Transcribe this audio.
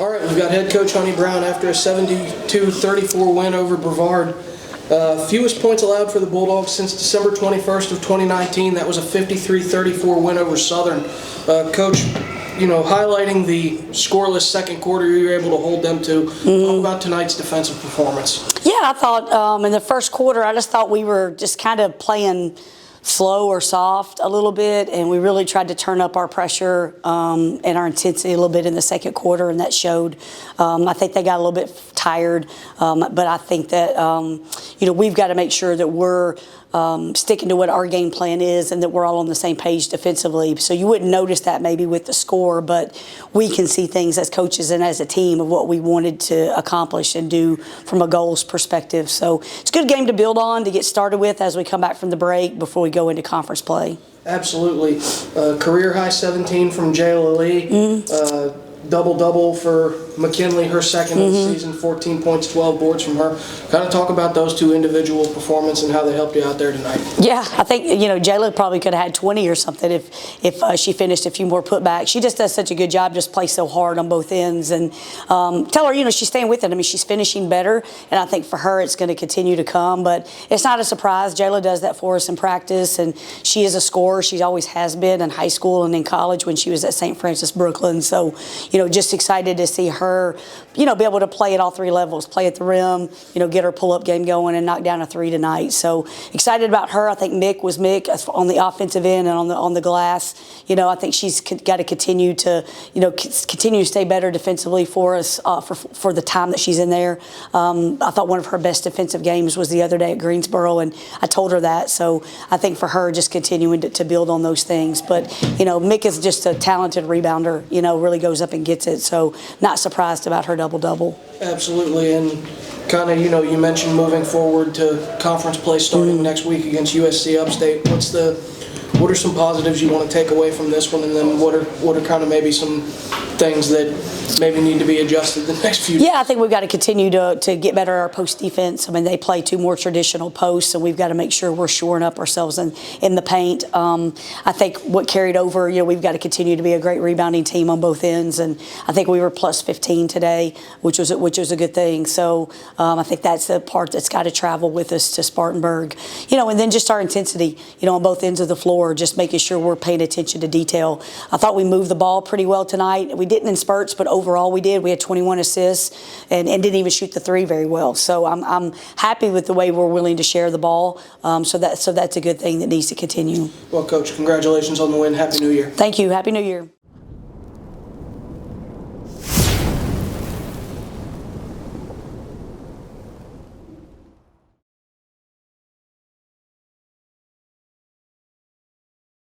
All right, we've got head coach Honey Brown after a 72-34 win over Brevard. Fewest points allowed for the Bulldogs since December 21st of 2019. That was a 53-34 win over Southern. Coach, highlighting the scoreless second quarter you were able to hold them to. Talk about tonight's defensive performance. Yeah, I thought in the first quarter, I just thought we were just kind of playing slow or soft a little bit, and we really tried to turn up our pressure and our intensity a little bit in the second quarter, and that showed. I think they got a little bit tired, but I think that we've got to make sure that we're sticking to what our game plan is and that we're all on the same page defensively. So you wouldn't notice that maybe with the score, but we can see things as coaches and as a team of what we wanted to accomplish and do from a goals perspective. So it's a good game to build on, to get started with as we come back from the break before we go into conference play. Absolutely. Career high 17 from Jayla Lee. Double-double for McKinley, her second of the season, 14 points, 12 boards from her. Kind of talk about those two individual performances and how they helped you out there tonight. Yeah, I think, Jayla probably could have had 20 or something if she finished a few more putbacks. She just does such a good job, just plays so hard on both ends. And tell her, she's staying with it. I mean, she's finishing better, and I think for her it's going to continue to come. But it's not a surprise. Jayla does that for us in practice, and she is a scorer. She always has been in high school and in college when she was at St. Francis Brooklyn. So, just excited to see her, be able to play at all three levels, play at the rim, get her pull-up game going and knock down a three tonight. So excited about her. I think Mick on the offensive end and on the glass. I think she's got to continue to, continue to stay better defensively for us for the time that she's in there. I thought one of her best defensive games was the other day at Greensboro, and I told her that. So I think for her, just continuing to build on those things. But, Mick is just a talented rebounder, really goes up and gets it. So not surprised about her double-double. Absolutely, and kind of, you mentioned moving forward to conference play starting next week against USC Upstate. What are some positives you want to take away from this one, and then what are kind of maybe some things that maybe need to be adjusted the next few days? Yeah, I think we've got to continue to get better at our post defense. I mean, they play two more traditional posts, and we've got to make sure we're shoring up ourselves in the paint. I think what carried over, we've got to continue to be a great rebounding team on both ends, and I think we were plus 15 today, which was a good thing. So I think that's the part that's got to travel with us to Spartanburg. And then just our intensity, on both ends of the floor, just making sure we're paying attention to detail. I thought we moved the ball pretty well tonight. We didn't in spurts, but overall we did. We had 21 assists and didn't even shoot the three very well. So I'm happy with the way we're willing to share the ball. So that's a good thing that needs to continue. Well, Coach, congratulations on the win. Happy New Year. Thank you. Happy New Year.